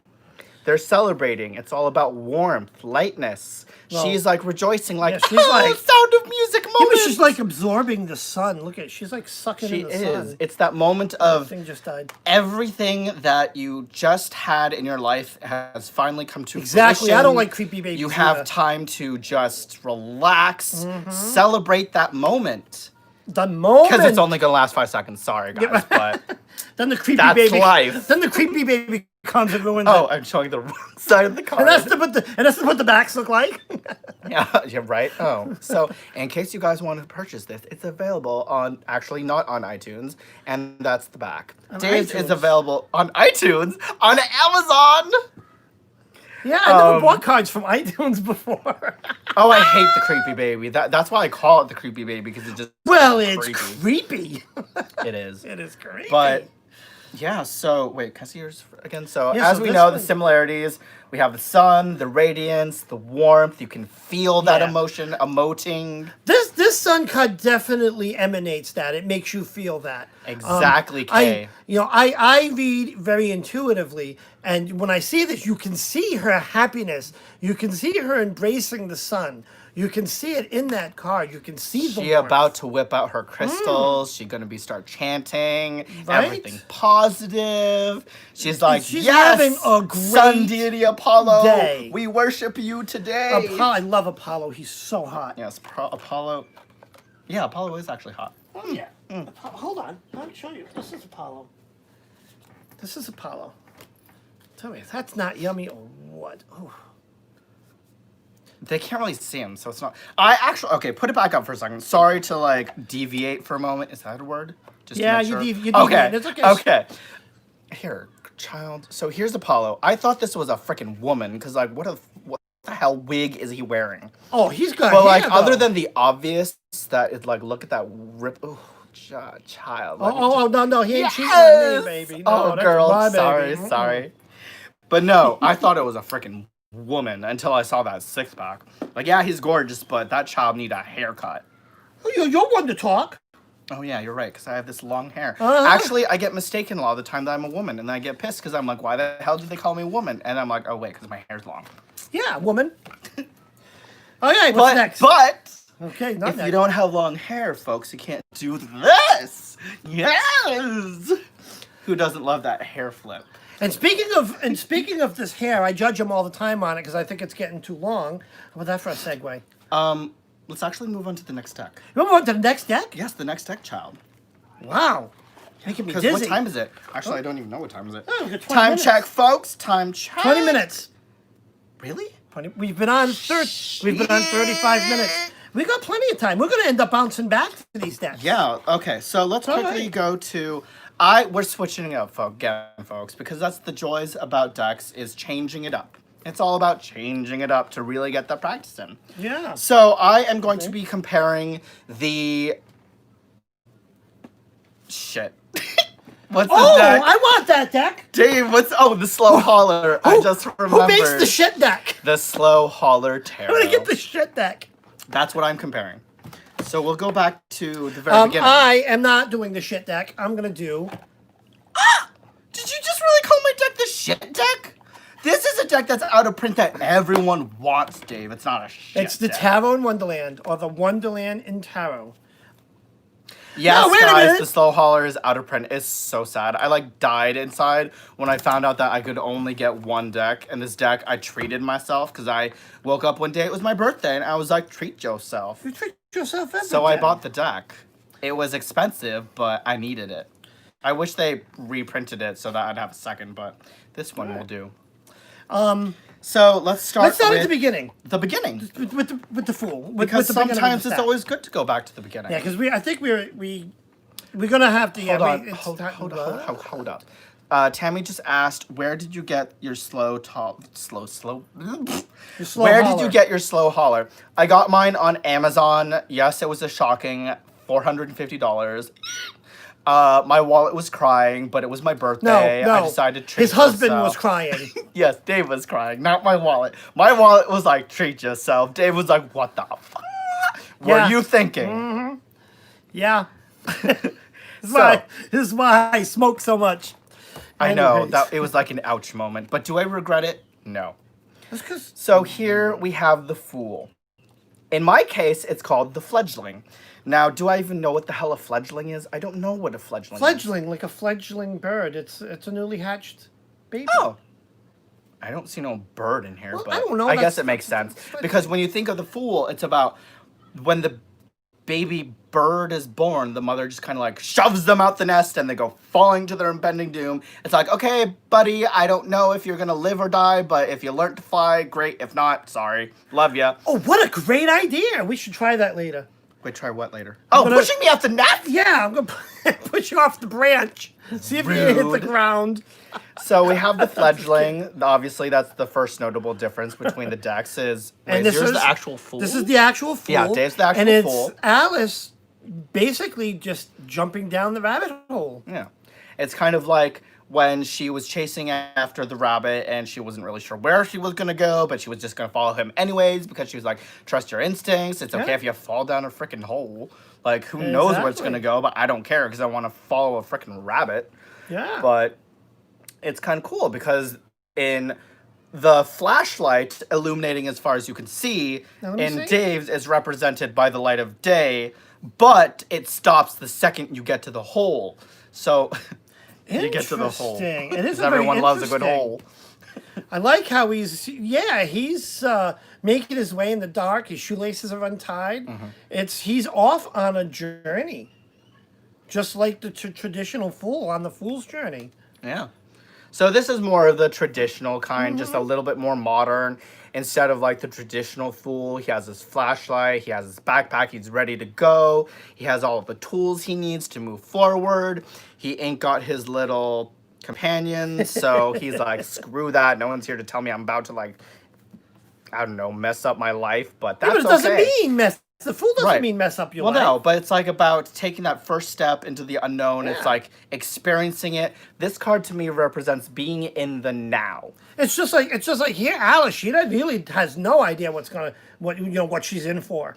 They're celebrating. It's all about warmth, lightness. Well, she's like rejoicing, like, yeah, she's like- Sound of Music Yeah, moment. but she's like absorbing the sun. Look at, she's like sucking She in the is. sun. It's that moment of Thing just died. everything that you just had in your life has finally come to Exactly. fruition. I don't like creepy babies You have either. time to just relax, celebrate that moment. The moment. Because it's only gonna last 5 seconds. Sorry, guys, but then the creepy that's baby. life. Then the creepy baby comes and ruins oh, it. I'm showing the wrong side of the card. And that's what the backs look like. yeah, right. Oh, so in case you guys want to purchase this, it's available on actually not on iTunes, and that's the back. Dave's is iTunes. available on iTunes, on Amazon. Yeah, I never bought cards from iTunes before. Oh, I hate the creepy baby. That's why I call it the creepy baby because it just Well, it's creepy. creepy. It is. It is creepy. But yeah, so wait, can I see yours again? So Yeah, as so we this know, one- the similarities, we have the sun, the radiance, the warmth. You can feel that Yeah. emotion emoting. this sun card definitely emanates that. It makes you feel that. Exactly, Kay. I read very intuitively, and when I see this, you can see her happiness. You can see her embracing the sun. You can see it in that card. You can see the She warmth. about to whip out her crystals. She's gonna be start chanting Right? everything positive. She's like, she's yes, having a great sun deity Apollo, day. we worship you today. Apollo, I love Apollo. He's so hot. Yes, Apollo. Yeah, Apollo is actually hot. Oh yeah. Hold on. I'll show you. This is Apollo. This is Apollo. Tell me, if that's not yummy or what? Oh. They can't really see him, so it's not. I actually okay. Put it back up for a second. Sorry to like deviate for a moment. Is that a word? Just to Yeah, make you sure? deviate. Okay. It's okay. Okay. Here, child. So here's Apollo. I thought this was a freaking woman because like what the hell wig is he wearing? Oh, he's got. But like hair, other though. than the obvious that is like look at that rip. Oh, child. Let me Oh, no, he ain't cheating on Yes! me, baby. No, Oh, that's girl, my baby. sorry, Mm-mm. sorry. But no, I thought it was a freaking woman until I saw that six pack. Like, yeah, he's gorgeous, but that child need a haircut. Oh, you're one to talk. Oh yeah, you're right, because I have this long hair. Uh-huh. Actually, I get mistaken a lot of the time that I'm a woman, and then I get pissed because I'm like, why the hell did they call me a woman? And I'm like, oh wait, because my hair's long. Yeah, woman. Okay, what's next? But Okay, not if next. you don't have long hair, folks, you can't do this. Yes. Who doesn't love that hair flip? And speaking of this hair, I judge him all the time on it because I think it's getting too long. How about that for a segue? Let's actually move on to the next deck. You want to move on to the next deck? Yes, the next deck, child. Wow. Making me Because dizzy. what time is it? Actually, I don't even know what time is it. Oh, we got 20 Time minutes. check, folks. Time check. 20 minutes. Really? 20. We've been on 35 minutes. We got plenty of time. We're going to end up bouncing back to these decks. Yeah. Okay. So let's All quickly right. go to. We're switching it up, folks, because that's the joys about decks is changing it up. It's all about changing it up to really get that practice in. Yeah. So I am going to be comparing the shit. What's the Oh, deck? I want that deck. Dave, the slow hauler. I just remembered. Who makes the shit deck? The slow hauler tarot. I'm going to get the shit deck. That's what I'm comparing. So we'll go back to the very beginning. I am not doing the shit deck. I'm going to do... Did you just really call my deck the shit deck? This is a deck that's out of print that everyone wants, Dave. It's not a shit It's the deck. Tarot in Wonderland, or the Wonderland in Tarot. Yes, No, wait a guys, minute. the slow hauler is out of print. It's so sad. I died inside when I found out that I could only get one deck. And this deck, I treated myself because I woke up one day. It was my birthday, and I was like, treat yourself. You treat yourself every So I day. bought the deck. It was expensive, but I needed it. I wish they reprinted it so that I'd have a second, but this one will do. So let's start. Let's start with at the beginning. The beginning, With the Fool. because with the beginning of sometimes the it's stack. always good to go back to the beginning. Yeah, because I think we're gonna have to. Hold up. Tammy just asked, where did you get your slow? Your slow Where did hauler. you get your slow hauler? I got mine on Amazon. Yes, it was a shocking $450. My wallet was crying, but it was my birthday. No. I decided to treat His husband myself. was crying. Yes, Dave was crying, not my wallet. My wallet was like, treat yourself. Dave was like, what the fuck were Yeah. you thinking? Yeah. This is why I smoke so much. I know, Anyways. that it was like an ouch moment. But do I regret it? No. That's 'cause So here we have the Fool. In my case, it's called the Fledgling. Now, do I even know what the hell a fledgling is? I don't know what a fledgling is. fledgling, like a fledgling bird. It's a newly hatched baby. Oh. I don't see no bird in here, Well, but I don't know, I guess that's- it makes sense. fledgling. Because when you think of the Fool, it's about when the baby bird is born, the mother just kind of shoves them out the nest and they go falling to their impending doom. It's like, okay, buddy, I don't know if you're going to live or die, but if you learn to fly, great. If not, sorry. Love ya. Oh, what a great idea! We should try that later. Wait, try what later? Oh, gonna- pushing me off the nest? Yeah, I'm gonna push you off the branch. See if you hit the Rude. ground. So we have the fledgling. Obviously, that's the first notable difference between the decks is... And Wait, this yours is the actual Fool? This is the actual Fool. Yeah, Dave's the actual and it's Fool. Alice basically just jumping down the rabbit hole. Yeah. It's kind of like when she was chasing after the rabbit and she wasn't really sure where she was going to go, but she was just going to follow him anyways because she was like, trust your instincts. It's okay Yeah. if you fall down a freaking hole. Like, who knows where it's Exactly. going to go, but I don't care because I want to follow a freaking rabbit. Yeah. But it's kind of cool because in the flashlight illuminating as far as you can see, Now, let me in see. Dave's is represented by the light of day, but it stops the second you get to the hole. So you get to the hole. Interesting. It is Because a very everyone loves a good interesting. hole. I like how he's making his way in the dark. His shoelaces are untied. Mm-hmm. He's off on a journey, just like the traditional Fool on the Fool's journey. Yeah. So this is more of the traditional kind, just a little bit more modern. Instead of the traditional Fool, he has his flashlight, he has his backpack, he's ready to go. He has all of the tools he needs to move forward. He ain't got his little companions, so he's like, screw that. No one's here to tell me I'm about to I don't know, mess up my life, but Yeah, that's but it doesn't okay. mean mess. The Fool doesn't Right. mean mess up your Well, life. no, but it's about taking that first step into the unknown. It's Yeah. experiencing it. This card to me represents being in the now. It's just like here, Alice. She really has no idea what she's in for,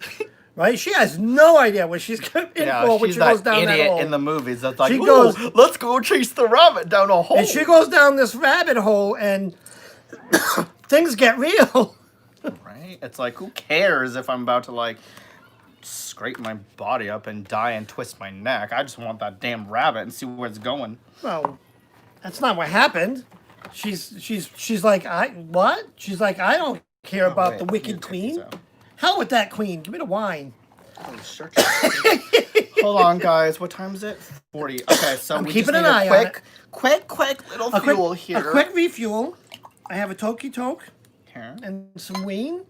right? She has no idea what she's in for when she's she goes that down that idiot hole. in the movies that's like, She "Ooh, goes- let's go chase the rabbit down a hole. And she goes down this rabbit hole, and things get real. Right? It's like, who cares if I'm about to scrape my body up and die and twist my neck? I just want that damn rabbit and see where it's going. Well, that's not what happened. She's like, I what? She's like, I don't care about wait, the I need wicked to take these queen. out. Hell with that queen. Give me the wine. Oh, sure. Hold on, guys. What time is it? 40. Okay, so I'm we keeping just need an eye on a quick little A quick, fuel here. a quick refuel. I have a Toki Toke Here. and some wine.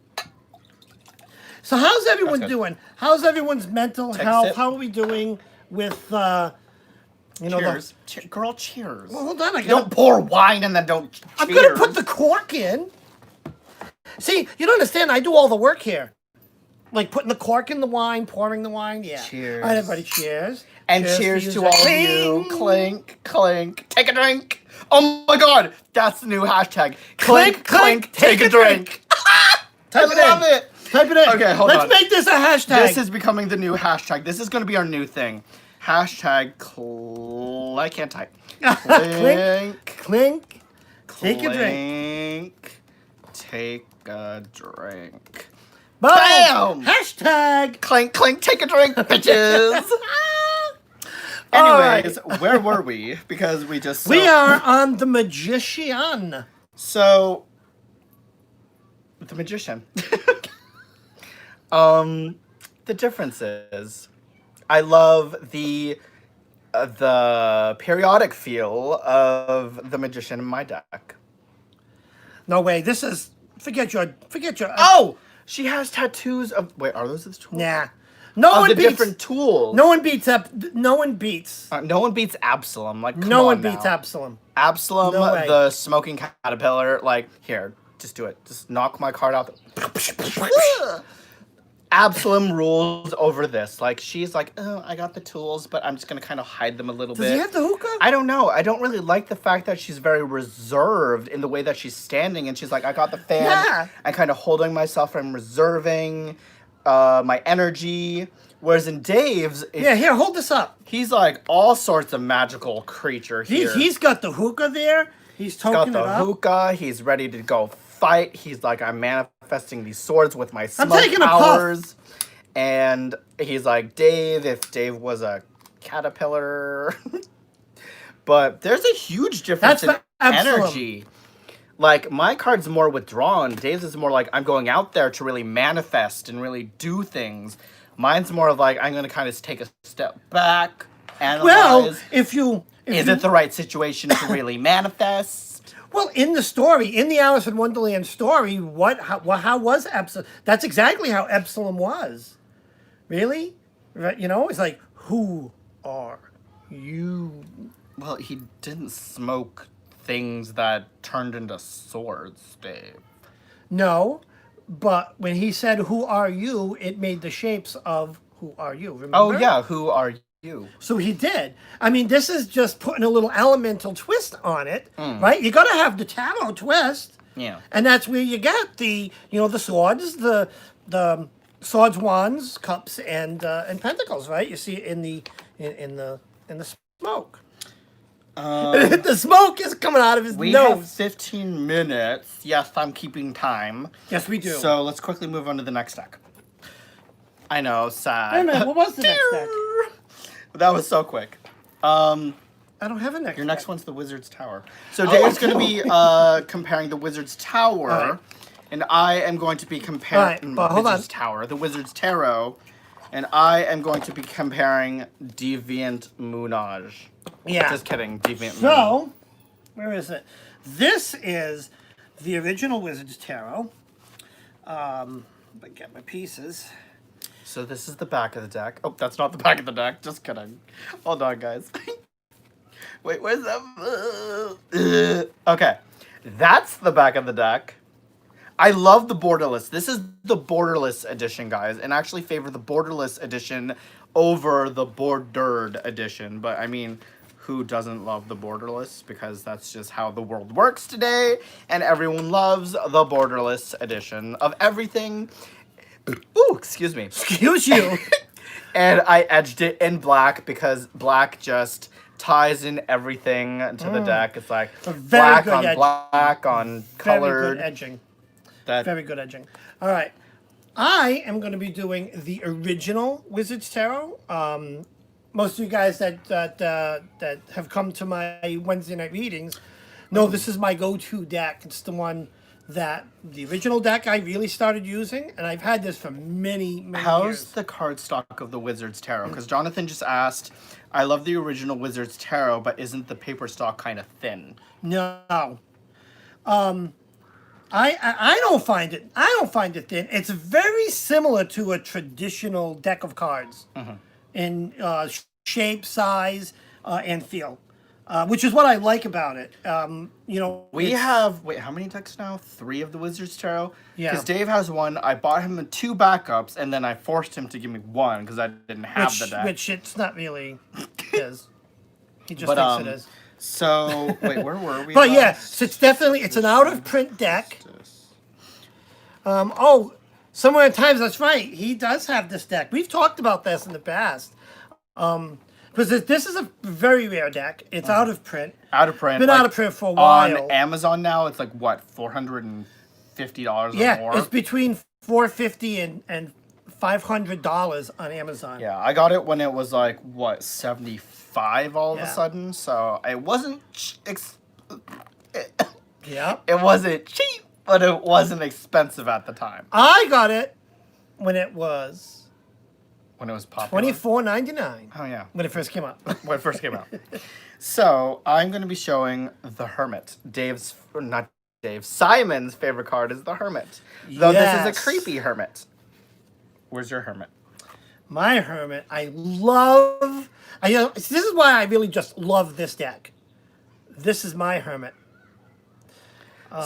So how's everyone good. doing? How's everyone's mental Take a health? sip. How are we doing with you know Cheers. Girl, cheers. Well, hold on, I You don't gotta, pour wine and then don't cheers. I'm gonna put the cork in. See, you don't understand. I do all the work here, like putting the cork in the wine, pouring the wine. Yeah. Cheers. All right, everybody, cheers. And cheers you, to all of you. Clink, clink. Take a drink. Oh my god, that's the new hashtag. Clink, clink, take a drink. Type I it love in. it. Type it in. Okay, hold Let's on. make this a hashtag. This is becoming the new hashtag. This is going to be our new thing. Hashtag I can't type. Clink, Clink. clink. Take a drink. Take a drink. Boom. Bam! Hashtag. Clink, clink, take a drink, bitches. All Anyways, where were we? Because we just... We are on The Magician. So... The Magician. The difference is... I love the periodic feel of the Magician in my deck. No way. This is forget your. Oh, she has tattoos of. Wait, are those the tools? Nah. No Of one the beats. different tools. No one beats up. No one beats. No one beats Absalom. Like, come No on one beats now. Absalom. Absalom, No way. the smoking caterpillar. Like, here, just do it. Just knock my card out. Absalom rules over this. Like, she's like, oh, I got the tools, but I'm just gonna kind of hide them a little Does bit. he have the hookah? I don't know. I don't really like the fact that she's very reserved in the way that she's standing, and she's like, I got the fan. Yeah. I'm kind of holding myself. I'm reserving my energy. Whereas in Dave's, Yeah. Here, hold this up. he's like all sorts of magical creature here. He's got the hookah there. He's got toking the it up. hookah. He's ready to go fight. He's like, I'm manifesting these swords with my smoke taking a puff. powers. And he's like, Dave, if Dave was a caterpillar. But there's a huge difference That's in Absalom. energy. Like, my card's more withdrawn. Dave's is more like, I'm going out there to really manifest and really do things. Mine's more of like, I'm going to kind of take a step back, analyze. Well, if Is it the right situation to really manifest? Well, in the story, in the Alice in Wonderland story, how was Absalom? That's exactly how Absalom was. Really? Right, you know, it's like, who are you? Well, he didn't smoke things that turned into swords, Dave. No, but when he said, who are you, it made the shapes of who are you, remember? Oh, yeah, who are you? So he did. I mean, this is just putting a little elemental twist on it, right? You got to have the tarot twist. Yeah. And that's where you get the, you know, the swords, the swords, wands, cups, and pentacles, right? You see it in the smoke. The smoke is coming out of his We nose. have 15 minutes. Yes, I'm keeping time. Yes, we do. So let's quickly move on to the next deck. I know, sad. Wait a minute, what was the next deck? That was so quick. I don't have a next. Your next deck. one's the Wizard's Tower. So Dave's going to be comparing the Wizard's Tower, Alright. and I am going to be comparing Alright, but hold on. Wizard's Tower, the Wizard's Tarot, and I am going to be comparing Deviant Moonage. Yeah. Just kidding, Deviant Moonage. So, where is it? This is the original Wizard's Tarot. But get my pieces. So this is the back of the deck. Oh, that's not the back of the deck. Just kidding. Hold on, guys. Wait, where's that? Okay. That's the back of the deck. I love the borderless. This is the borderless edition, guys. And I actually favor the borderless edition over the bordered edition. But, I mean, who doesn't love the borderless? Because that's just how the world works today. And everyone loves the borderless edition of everything. Ooh, excuse me. Excuse you. And I edged it in black because black just ties in everything to the deck. It's like very black good on edge. black on Very colored. good edging. That Very good edging. All right. I am going to be doing the original Wizard's Tarot. Most of you guys that have come to my Wednesday night readings No, this is my go-to deck. It's the one that the original deck I really started using, and I've had this for many, many How's years. the card stock of the Wizard's Tarot? Because Jonathan just asked, I love the original Wizard's Tarot, but isn't the paper stock kind of thin? No. I don't find it. I don't find it thin. It's very similar to a traditional deck of cards in shape, size, and feel, which is what I like about it. We have, wait, how many decks now? 3 of the Wizard's Tarot? Yeah. Because Dave has one. I bought him 2 backups, and then I forced him to give me 1 because I didn't have the deck. Which it's not really his. He just But, thinks it is. So, wait, where were we? But yes, it's definitely it's an out of print deck. Somewhere in Times, that's right. He does have this deck. We've talked about this in the past. Because this is a very rare deck. It's out of print. Out of print. Been out of print for a while. On Amazon now, it's like what, $450 or Yeah, more? it's between $450 and $500 on Amazon. Yeah, I got it when it was like what, 75 all of a Yeah. sudden. So it wasn't Yeah. it wasn't cheap, but it wasn't expensive at the time I got it when it was when it was popular. $24.99 Oh yeah, when it first came out. when it first came out. So I'm going to be showing the Hermit. Simon's favorite card is the Hermit. Though this is Yes. a creepy Hermit. Where's your Hermit? My Hermit, I love. This is why I really just love this deck. This is my Hermit.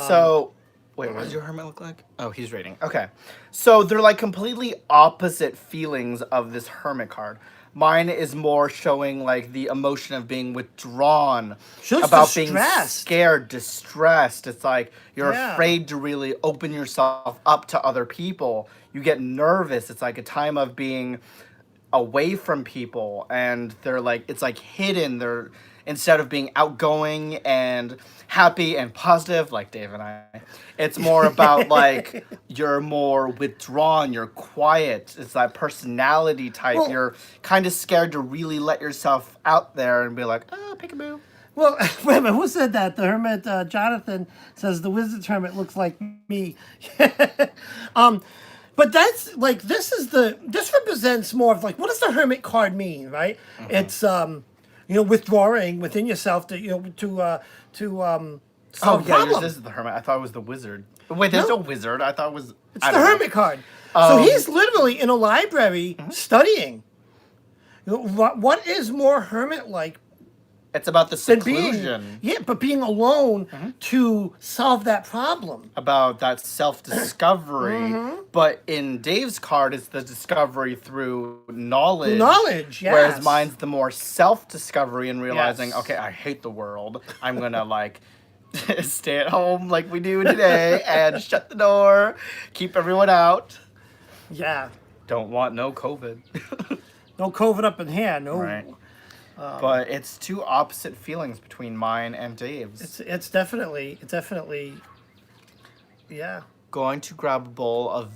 So, wait, what does your Hermit look like? Oh, he's reading. Okay. So they're like completely opposite feelings of this Hermit card. Mine is more showing like the emotion of being withdrawn, Just about being distressed. scared, distressed. It's like you're Yeah. afraid to really open yourself up to other people. You get nervous. It's like a time of being away from people, and they're like, it's like hidden. They're, instead of being outgoing and happy and positive like Dave and I, it's more about like you're more withdrawn, you're quiet. It's that personality type. Well- You're kind of scared to really let yourself out there and be like, oh, peekaboo. Well, wait a minute. Who said that? The Hermit. Jonathan says the Wizard's Hermit looks like me. But that's like this represents more of like what does the Hermit card mean, right? It's withdrawing within yourself to solve Yeah, yours problems. is the Hermit. I thought it was the Wizard. Wait, there's no Wizard. I thought it was... It's I the don't know. Hermit card. So he's literally in a library studying. What is more Hermit-like It's about the than seclusion. being alone to solve that problem. About that self-discovery. But in Dave's card, it's the discovery through knowledge. Knowledge, yes. Whereas mine's the more self-discovery and realizing, Yes. okay, I hate the world. I'm going to, like, stay at home like we do today and shut the door, keep everyone out. Yeah. Don't want no COVID. No COVID up in here. No. Right. But it's two opposite feelings between mine and Dave's. It's definitely, yeah. Going to grab a bowl of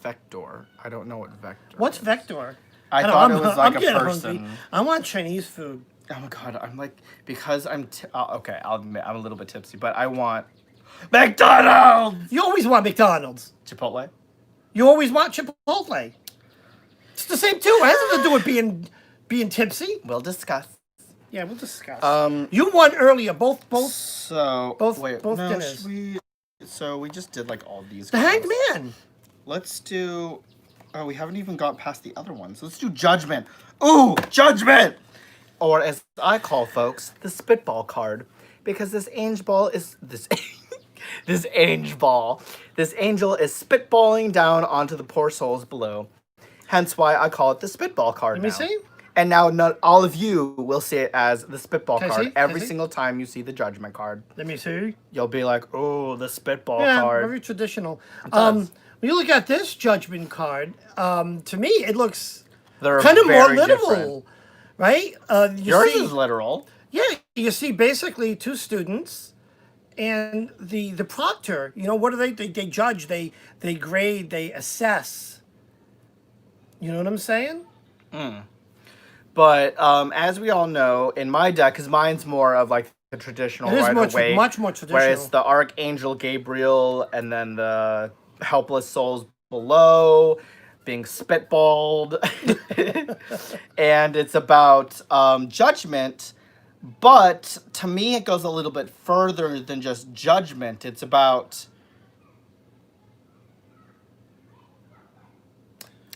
Vector. I don't know what Vector What's is. Vector? I don't thought know, it was I'm like a getting person. hungry. I want Chinese food. Oh my god, I'm like, because I'm, okay, I'll admit, I'm a little bit tipsy, but I want McDonald's! You always want McDonald's. Chipotle? You always want Chipotle. It's the same too. It has nothing to do with being tipsy. We'll discuss. Yeah, we'll discuss. You You won earlier. Both. So, both- wait, both no, dinners. should we, so we just did like all these The cards. Hanged Man. Let's do, oh, we haven't even got past the other ones. Let's do Judgment. Ooh, Judgment! Or as I call folks, the Spitball card. Because this angel ball is, this angel is spitballing down onto the poor souls below. Hence why I call it the Spitball card Let me now. see. And now not all of you will see it as the Spitball Can I card. see? Can I Every see? single time you see the Judgment card. Let me see. You'll be like, oh, the Spitball Yeah, card. very traditional. does. When you look at this Judgment card, to me it looks They're kind of more very literal, different. right? Yours is literal. Yeah, you see basically two students and the proctor. You know, what do they judge, they grade, they assess. You know what I'm saying? But as we all know, in my deck, because mine's more of like a traditional It is Rider-Waite, much more where it's traditional. the Archangel Gabriel and then the helpless souls below being spitballed. And it's about judgment, but to me it goes a little bit further than just judgment. It's about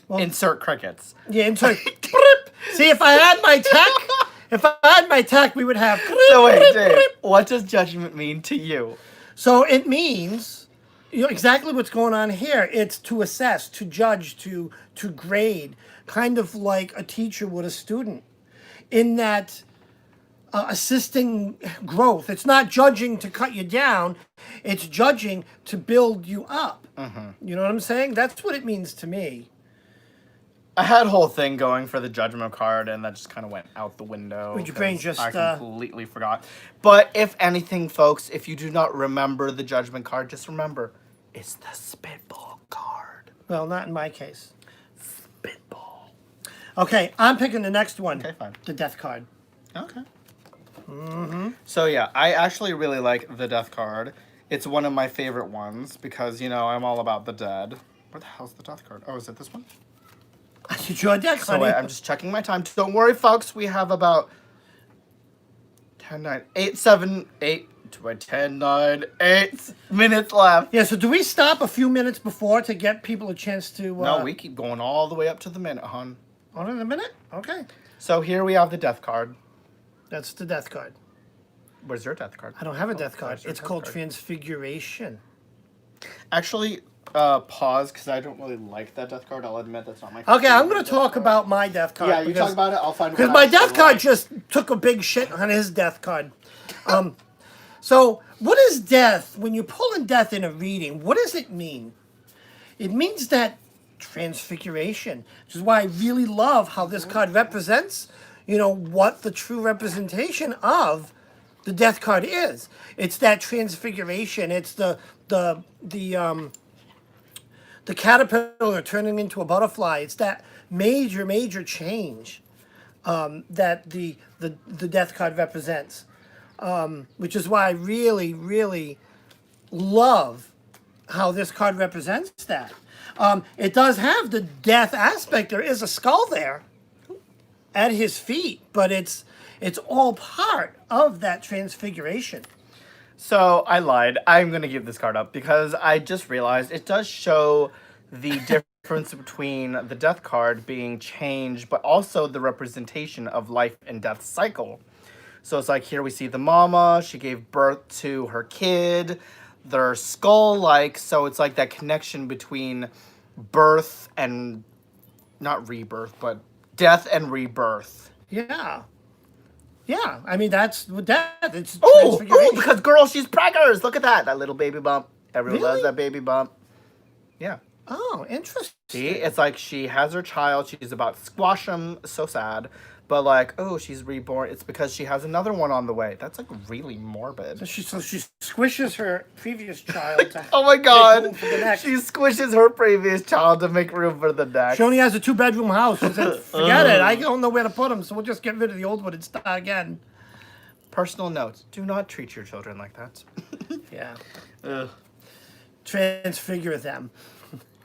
insert crickets. Yeah, insert. See, if I had my tech, we would have. So wait, Dave, what does judgment mean to you? So it means, exactly what's going on here. It's to assess, to judge, to grade, kind of like a teacher would a student, in that assisting growth. It's not judging to cut you down. It's judging to build you up. You know what I'm saying? That's what it means to me. I had a whole thing going for the judgment card, and that just kind of went out the window. Would your brain 'cause just, I completely forgot. But if anything, folks, if you do not remember the judgment card, just remember, it's the spitball card. Well, not in my case. Spitball. Okay, I'm picking the next one. Okay, fine. The death card. Okay. So yeah, I actually really like the death card. It's one of my favorite ones because, I'm all about the dead. Where the hell's the death card? Oh, is it this one? It's your deck, So honey. wait, I'm just checking my time. Don't worry, folks. We have about 10, 9, 8, 7, 8, 10, 9, 8 minutes left. Yeah, so do we stop a few minutes before to get people a chance to... No, we keep going all the way up to the minute, hon. On in a minute? Okay. So here we have the death card. That's the death card. Where's your death card? I don't have a death card. where's your It's death called card? Transfiguration. Actually, pause, because I don't really like that death card. I'll admit that's not my Okay, I'm going favorite to talk death card. about my death card. Yeah, you talk about it. I'll find Because one my I actually death card like. just took a big shit on his death card. So, what is death? When you're pulling death in a reading, what does it mean? It means that transfiguration, which is why I really love how this card represents, what the true representation of the death card is. It's that transfiguration. It's the caterpillar turning into a butterfly. It's that major change that the death card represents, which is why I really love how this card represents that. It does have the death aspect. There is a skull there at his feet, but it's all part of that transfiguration. So I lied. I'm going to give this card up because I just realized it does show the difference between the death card being changed, but also the representation of life and death cycle. So it's like here we see the mama. She gave birth to her kid. They're skull-like, so it's like that connection between birth and, not rebirth, but death and rebirth. Yeah. Yeah, I mean, that's what death. It's Oh, transfiguration. because girl, she's preggers. Look at that. That little baby bump. Everyone loves Really? that baby bump. Yeah. Oh, interesting. See, it's like she has her child. She's about to squash him. So sad. But like, oh, she's reborn. It's because she has another one on the way. That's like really morbid. So she squishes her previous child. To Oh my make god. room for the next. She squishes her previous child to make room for the next. She only has a 2-bedroom house. She said, forget it. I don't know where to put him, so we'll just get rid of the old one and start again. Personal note. Do not treat your children like that. Yeah. Ugh. Transfigure them.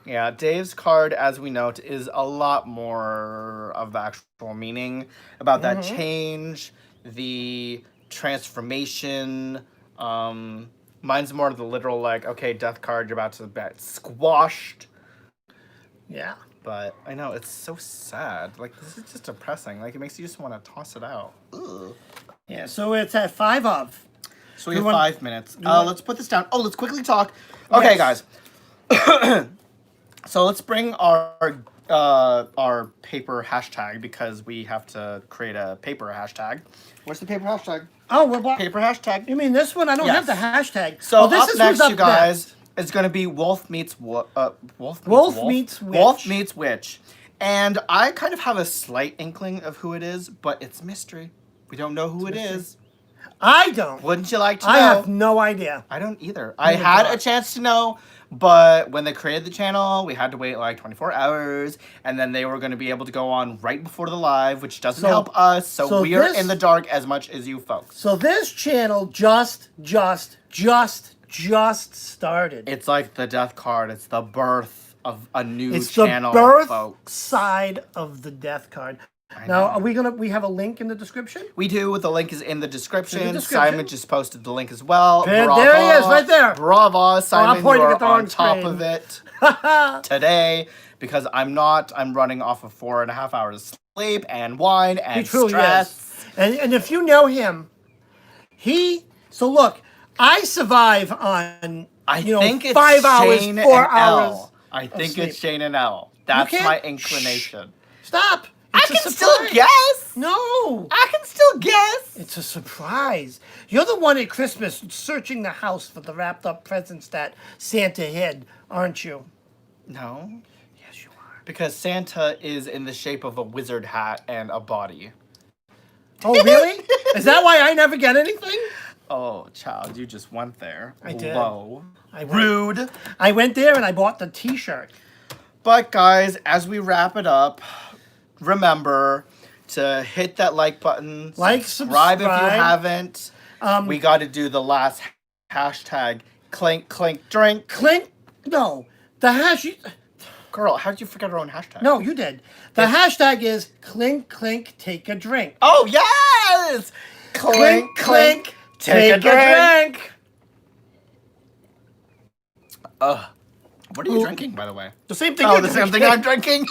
Yeah, Dave's card, as we note, is a lot more of the actual meaning about that change, the transformation. Mine's more of the literal, like, okay, death card, you're about to get squashed. Yeah. But I know, it's so sad. Like, this is just depressing. Like, it makes you just want to toss it out. Ugh. Yeah, so it's at 5 of. So we You have want- 5 minutes. want- Let's put this down. Oh, let's quickly talk. Okay, Yes. guys. So let's bring our paper hashtag because we have to create a paper hashtag. Where's the paper hashtag? Oh, what? Paper hashtag. You mean this one? I don't have Yes. the hashtag. So oh, this up is next, what's up you guys, next. it's gonna be Wolf meets Wolf Wolf meets Witch. Wolf meets Witch, and I kind of have a slight inkling of who it is, but it's mystery. We don't know who it is. I don't. Wouldn't you like to know? I have no idea. I don't either. I had a chance to know, but when they created the channel, we had to wait like 24 hours, and then they were going to be able to go on right before the live, which doesn't help us, so we are in the dark as much as you folks. So this channel just started. It's like the death card. It's the birth of a new It's channel, the birth folks. side of the death card. Now, we have a link in the description? We do. The link is in the description. In the description. Simon just posted the link as well. And Bravo. there he is, right there. Bravo, Simon. You pointing are at the wrong on top screen. of it today because I'm not. I'm running off of 4.5 hours of sleep and wine and He truly stress. is. And if you know him, so look, I survive on, I think it's 5 hours, Shane 4 and hours. L. I think sleep. it's Shane and L. That's can't- my inclination. Stop. I It's a can still surprise. guess. No. I can still guess. It's a surprise. You're the one at Christmas searching the house for the wrapped up presents that Santa hid, aren't you? No. Yes, you are. Because Santa is in the shape of a wizard hat and a body. Oh, really? Is that why I never get anything? Oh, child, you just went there. I did. Low. I went- Rude. I went there and I bought the t-shirt. But guys, as we wrap it up, remember to hit that like button. Like, subscribe if you subscribe. haven't. We got to do the last hashtag. Clink, clink, drink. Clink. No. The hash. Girl, how did you forget our own hashtag? No, you did. The hashtag is clink, clink, take a drink. Oh, yes! Clink, clink, take a drink. What are you drinking, by the way? The same thing. Oh, you're the same thing drinking. I'm drinking.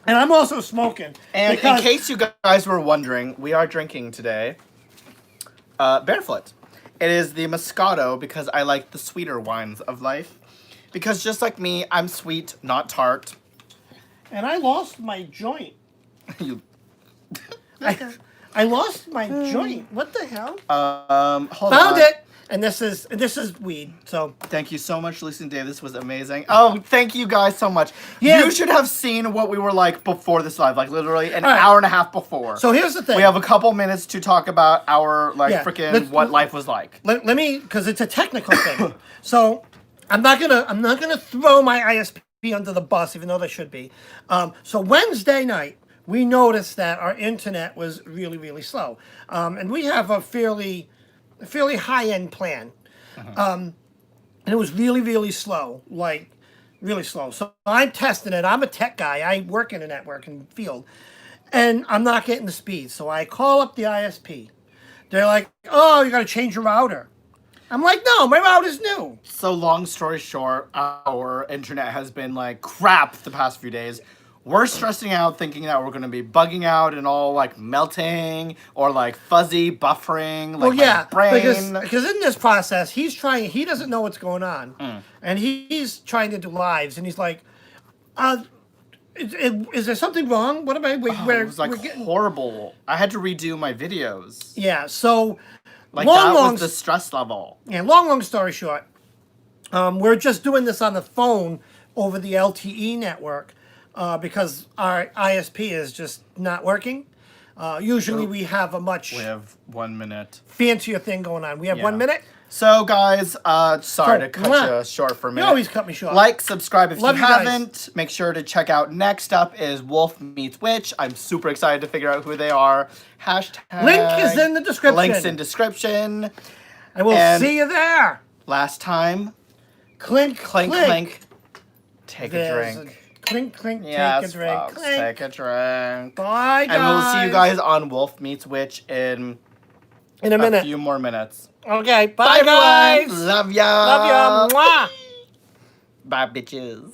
And I'm also smoking. And because- in case you guys were wondering, we are drinking today Barefoot. It is the Moscato because I like the sweeter wines of life. Because just like me, I'm sweet, not tart. And I lost my joint. You, I lost my joint. What the hell? hold Found on. it. And this is weed. So Thank you so much, Lucy and Dave. This was amazing. Oh, thank you guys so much. Yeah. You should have seen what we were like before this live. Like literally an All right. hour and a half before. so here's the thing. we have a couple minutes to talk about our Yeah. freaking what life was like. let me, because it's a technical thing. So I'm not gonna throw my ISP under the bus, even though they should be. So Wednesday night, we noticed that our internet was really, really slow, and we have a fairly high end plan, and it was really, really slow, like really slow. So I'm testing it. I'm a tech guy. I work in a networking field, and I'm not getting the speed. So I call up the ISP. They're like, "Oh, you got to change your router." I'm like, "No, my router's new." So long story short, our internet has been like crap the past few days. We're stressing out thinking that we're going to be bugging out and all like melting or like fuzzy buffering like Well, yeah, my brain. because in this process, he doesn't know what's going on, and he's trying to do lives, and he's like, is there something wrong? What am I? it was like horrible. I had to redo my videos. Yeah, so Like long, that long, was the stress level. yeah, long story short, we're just doing this on the phone over the LTE network because our ISP is just not working. Usually we have a much We have 1 minute. fancier thing going on. We have Yeah. 1 minute. So guys, sorry to cut mwah. you short for a You minute. always cut me short. Like, subscribe if Love you you guys. haven't. Make sure to check out next up is Wolf Meets Witch. I'm super excited to figure out who they are. Hashtag. Link is in the description. Links in description. I will and- see you there. Last time, Clink, clink, clink. clink. Take a There's drink. Clink, clink, Yes, take a drink. folks, Clink. take a drink. Bye, guys. And we'll see you guys on Wolf Meets Witch in in a a minute. few more minutes. Okay, bye, Bye, guys. everyone. Love ya. Love ya. Mwah. Bye, bitches.